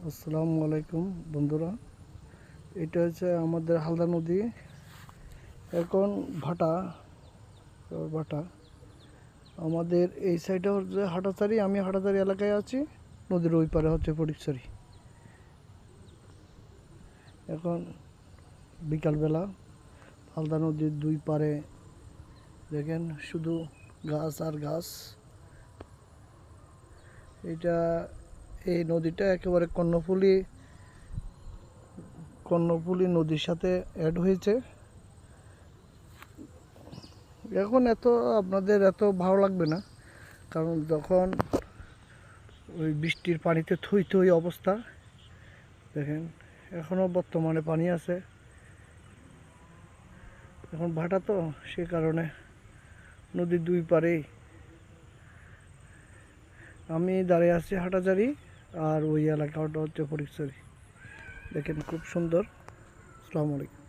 আসসালামু আলাইকুম বন্ধুরা, এটা হচ্ছে আমাদের হালদা নদী। এখন ভাটা ভাটা আমাদের এই সাইডে হচ্ছে হাটাচারি। আমি হাটাচারি এলাকায় আছি, নদীর ওই পারে হচ্ছে ফটিকছড়ি। এখন বিকালবেলা হালদা নদীর দুই পারে দেখেন শুধু গাছ আর গাছ। এটা এই নদীটা একেবারে কর্ণফুলী নদীর সাথে অ্যাড হয়েছে। এখন আপনাদের এত ভালো লাগবে না, কারণ যখন ওই বৃষ্টির পানিতে থই থই অবস্থা দেখেন। এখনও বর্তমানে পানি আছে, এখন ভাটা তো সে কারণে নদীর দুই পারেই আমি দাঁড়িয়ে আছি হাটাজারি, আর ওই এলাকাটা হচ্ছে ফটিকছড়ি। দেখেন খুব সুন্দর। আসসালামু আলাইকুম।